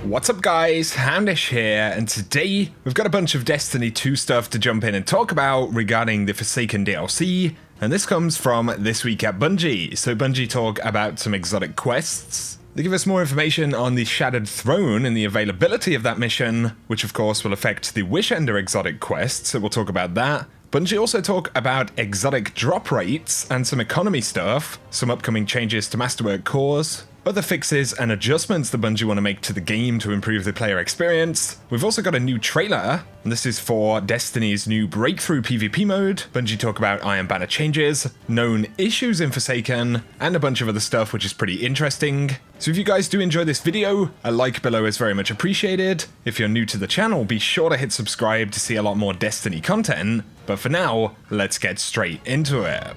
What's up guys, Houndish here, and today we've got a bunch of Destiny 2 stuff to jump in and talk about regarding the Forsaken DLC, and this comes from This Week at Bungie. So Bungie talk about some exotic quests. They give us more information on the Shattered Throne and the availability of that mission, which of course will affect the Wishender exotic quest, so we'll talk about that. Bungie also talk about exotic drop rates and some economy stuff, some upcoming changes to Masterwork cores, other fixes and adjustments that Bungie want to make to the game to improve the player experience. We've also got a new trailer, and this is for Destiny's new Breakthrough PvP mode. Bungie talk about Iron Banner changes, known issues in Forsaken, and a bunch of other stuff which is pretty interesting. So if you guys do enjoy this video, a like below is very much appreciated. If you're new to the channel, be sure to hit subscribe to see a lot more Destiny content. But for now, let's get straight into it.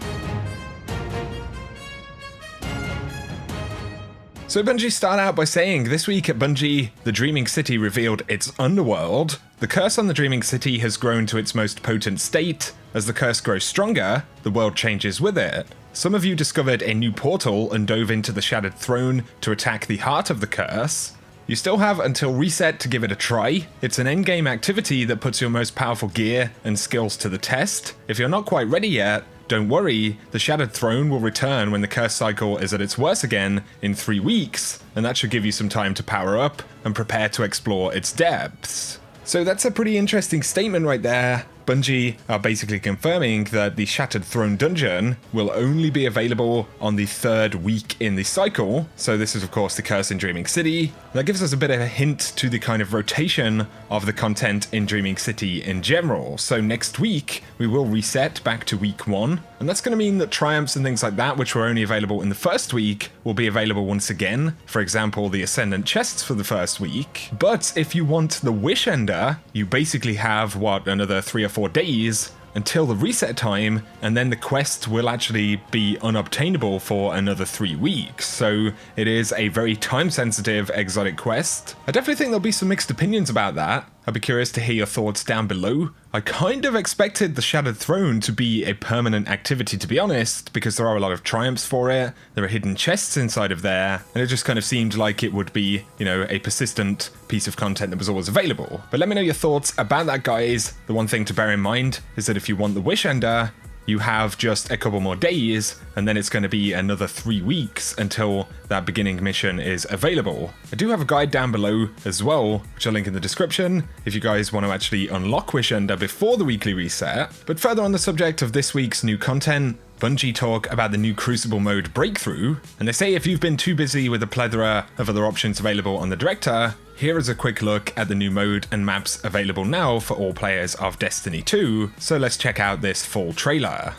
So Bungie start out by saying, this week at Bungie, the Dreaming City revealed its underworld. The curse on the Dreaming City has grown to its most potent state. As the curse grows stronger, the world changes with it. Some of you discovered a new portal and dove into the Shattered Throne to attack the heart of the curse. You still have until reset to give it a try. It's an endgame activity that puts your most powerful gear and skills to the test. If you're not quite ready yet, don't worry, the Shattered Throne will return when the curse cycle is at its worst again in 3 weeks, and that should give you some time to power up and prepare to explore its depths. So that's a pretty interesting statement right there. Bungie are basically confirming that the Shattered Throne dungeon will only be available on the 3rd week in the cycle. So this is of course the curse in Dreaming City. That gives us a bit of a hint to the kind of rotation of the content in Dreaming City in general. So next week we will reset back to week 1, and that's going to mean that triumphs and things like that, which were only available in the first week, will be available once again. For example, the Ascendant chests for the first week. But if you want the Wishender, you basically have another 3 or 4 days until the reset time, and then the quest will actually be unobtainable for another 3 weeks. So it is a very time-sensitive exotic quest. I definitely think there'll be some mixed opinions about that. I'd be curious to hear your thoughts down below. I kind of expected the Shattered Throne to be a permanent activity, to be honest, because there are a lot of triumphs for it, there are hidden chests inside of there, and it just kind of seemed like it would be, a persistent piece of content that was always available. But let me know your thoughts about that, guys. The one thing to bear in mind is that if you want the Wishender, you have just a couple more days, and then it's going to be another 3 weeks until that beginning mission is available. I do have a guide down below as well, which I'll link in the description, if you guys want to actually unlock Wishender before the weekly reset. But further on the subject of this week's new content, Bungie talk about the new Crucible mode Breakthrough, and they say if you've been too busy with a plethora of other options available on the Director, here is a quick look at the new mode and maps available now for all players of Destiny 2, so let's check out this full trailer.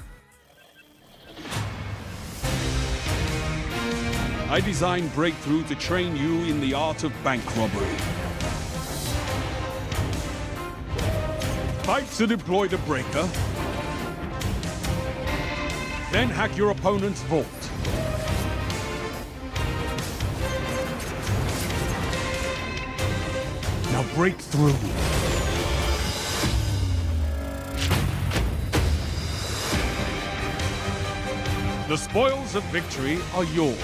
I designed Breakthrough to train you in the art of bank robbery. Fight to deploy the breaker, then hack your opponent's vault. Now break through. The spoils of victory are yours.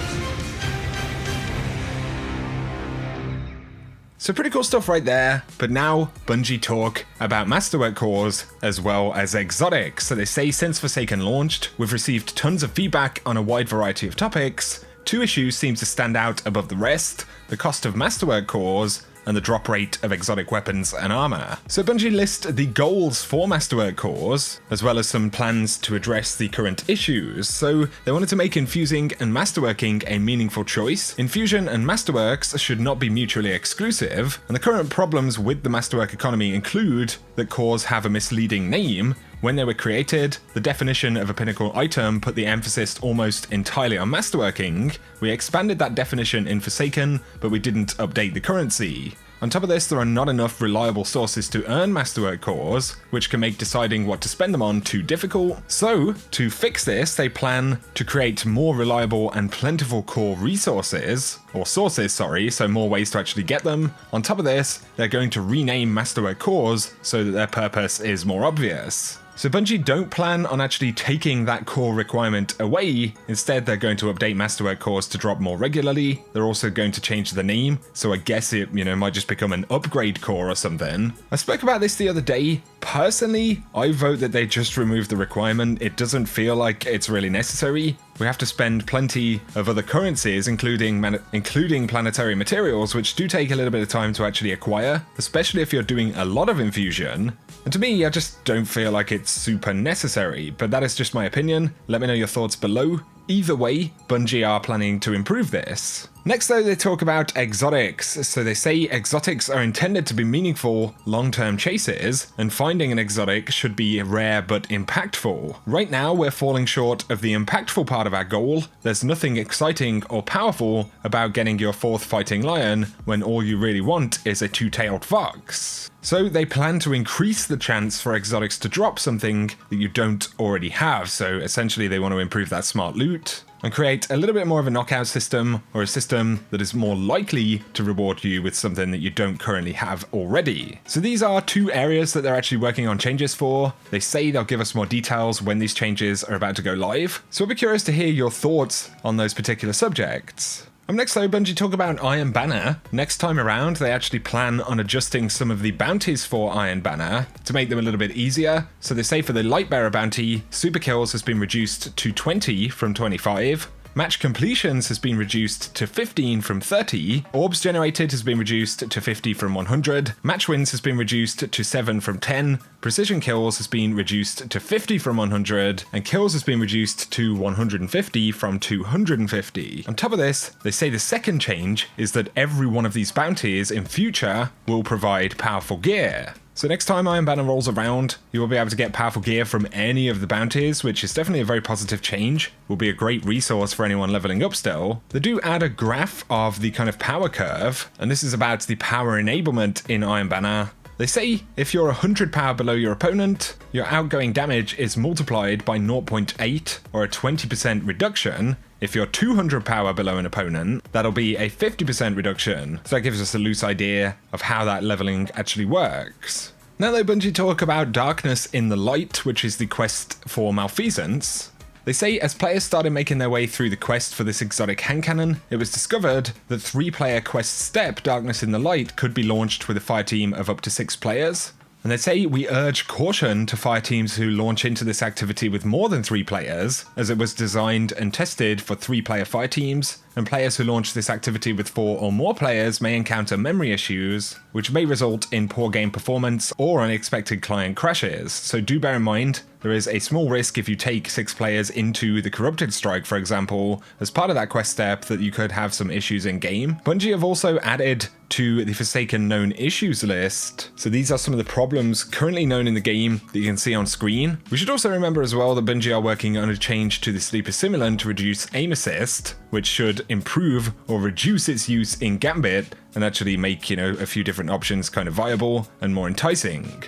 So pretty cool stuff right there, but now Bungie talk about Masterwork cores as well as exotics. So they say since Forsaken launched, we've received tons of feedback on a wide variety of topics. 2 issues seem to stand out above the rest: the cost of Masterwork cores and the drop rate of exotic weapons and armor. So Bungie list the goals for Masterwork cores, as well as some plans to address the current issues. So they wanted to make infusing and masterworking a meaningful choice. Infusion and masterworks should not be mutually exclusive, and the current problems with the Masterwork economy include that cores have a misleading name. When they were created, the definition of a pinnacle item put the emphasis almost entirely on masterworking. We expanded that definition in Forsaken, but we didn't update the currency. On top of this, there are not enough reliable sources to earn Masterwork cores, which can make deciding what to spend them on too difficult. So, to fix this, they plan to create more reliable and plentiful core resources, or sources, so more ways to actually get them. On top of this, they're going to rename Masterwork cores so that their purpose is more obvious. So Bungie don't plan on actually taking that core requirement away. Instead, they're going to update Masterwork cores to drop more regularly. They're also going to change the name, so I guess it, might just become an upgrade core or something. I spoke about this the other day. Personally, I vote that they just remove the requirement. It doesn't feel like it's really necessary. We have to spend plenty of other currencies, including planetary materials, which do take a little bit of time to actually acquire, especially if you're doing a lot of infusion. And to me, I just don't feel like it's super necessary, but that is just my opinion. Let me know your thoughts below. Either way, Bungie are planning to improve this. Next though, they talk about exotics. So they say exotics are intended to be meaningful, long-term chases, and finding an exotic should be rare but impactful. Right now, we're falling short of the impactful part of our goal. There's nothing exciting or powerful about getting your 4th fighting lion when all you really want is a 2-tailed fox. So they plan to increase the chance for exotics to drop something that you don't already have. So essentially they want to improve that smart loot and create a little bit more of a knockout system, or a system that is more likely to reward you with something that you don't currently have already. So these are 2 areas that they're actually working on changes for. They say they'll give us more details when these changes are about to go live. So I'll be curious to hear your thoughts on those particular subjects. Next though, Bungie talk about Iron Banner. Next time around, they actually plan on adjusting some of the bounties for Iron Banner to make them a little bit easier. So they say for the Lightbearer bounty, super kills has been reduced to 20 from 25. Match completions has been reduced to 15 from 30, orbs generated has been reduced to 50 from 100, match wins has been reduced to 7 from 10, precision kills has been reduced to 50 from 100, and kills has been reduced to 150 from 250. On top of this, they say the second change is that every one of these bounties in future will provide powerful gear. So next time Iron Banner rolls around, you will be able to get powerful gear from any of the bounties, which is definitely a very positive change. Will be a great resource for anyone leveling up still. They do add a graph of the kind of power curve, and this is about the power enablement in Iron Banner. They say if you're 100 power below your opponent, your outgoing damage is multiplied by 0.8 or a 20% reduction. If you're 200 power below an opponent, that'll be a 50% reduction. So that gives us a loose idea of how that leveling actually works. Now though, Bungie talk about Darkness in the Light, which is the quest for Malfeasance. They say as players started making their way through the quest for this exotic hand cannon, it was discovered that 3-player quest step Darkness in the Light could be launched with a fire team of up to 6 players. And they say we urge caution to fire teams who launch into this activity with more than 3 players, as it was designed and tested for 3-player fire teams, and players who launch this activity with 4 or more players may encounter memory issues, which may result in poor game performance or unexpected client crashes. So do bear in mind, there is a small risk if you take 6 players into the Corrupted Strike, for example, as part of that quest step, that you could have some issues in game. Bungie have also added to the Forsaken known issues list. So these are some of the problems currently known in the game that you can see on screen. We should also remember as well that Bungie are working on a change to the Sleeper Simulant to reduce aim assist, which should improve or reduce its use in Gambit and actually make, a few different options kind of viable and more enticing.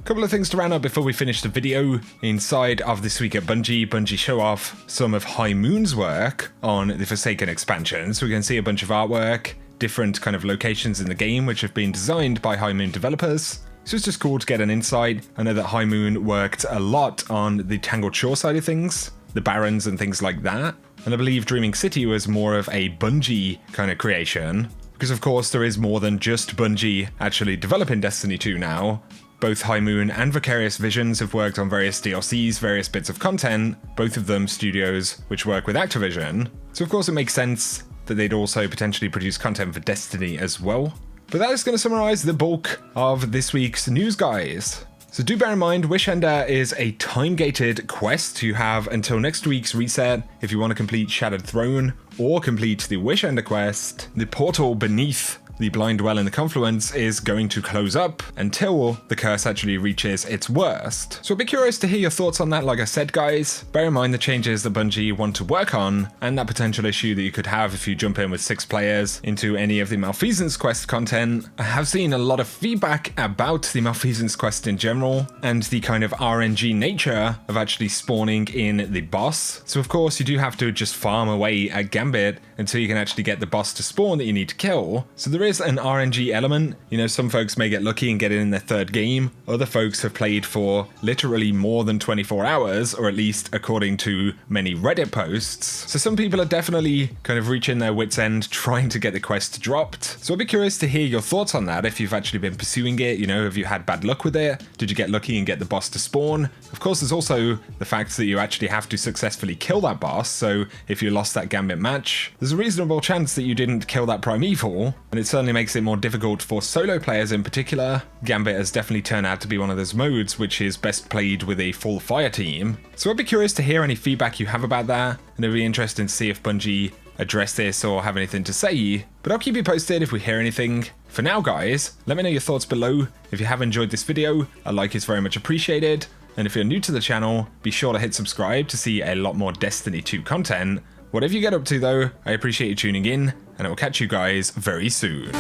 Couple of things to round up before we finish the video. Inside of This Week at Bungie show off some of High Moon's work on the Forsaken expansion. So we can see a bunch of artwork, different kind of locations in the game which have been designed by High Moon developers. So it's just cool to get an insight. I know that High Moon worked a lot on the Tangled Shore side of things, the Barrens and things like that. And I believe Dreaming City was more of a Bungie kind of creation, because of course there is more than just Bungie actually developing Destiny 2 now. Both High Moon and Vicarious Visions have worked on various DLCs, various bits of content, both of them studios which work with Activision. So of course it makes sense that they'd also potentially produce content for Destiny as well. But that is going to summarize the bulk of this week's news, guys. So do bear in mind, Wish Ender is a time-gated quest. You have until next week's reset if you want to complete Shattered Throne or complete the Wish Ender quest. The portal beneath the Blind Well in the Confluence is going to close up until the curse actually reaches its worst. So I'd be curious to hear your thoughts on that, like I said, guys. Bear in mind the changes that Bungie want to work on and that potential issue that you could have if you jump in with 6 players into any of the Malfeasance quest content. I have seen a lot of feedback about the Malfeasance quest in general and the kind of RNG nature of actually spawning in the boss. So of course you do have to just farm away at Gambit until you can actually get the boss to spawn that you need to kill. So there is an RNG element. You know, some folks may get lucky and get it in their third game. Other folks have played for literally more than 24 hours, or at least according to many Reddit posts. So some people are definitely kind of reaching their wits' end trying to get the quest dropped. So I'd be curious to hear your thoughts on that, if you've actually been pursuing it. You know, have you had bad luck with it? Did you get lucky and get the boss to spawn? Of course, there's also the fact that you actually have to successfully kill that boss, so if you lost that Gambit match, there's a reasonable chance that you didn't kill that Primeval, and it certainly makes it more difficult for solo players in particular. Gambit has definitely turned out to be one of those modes which is best played with a full fire team. So I'd be curious to hear any feedback you have about that, and it'd be interesting to see if Bungie address this or have anything to say, but I'll keep you posted if we hear anything. For now, guys, let me know your thoughts below. If you have enjoyed this video, a like is very much appreciated, and if you're new to the channel, be sure to hit subscribe to see a lot more Destiny 2 content. Whatever you get up to though, I appreciate you tuning in, and I will catch you guys very soon.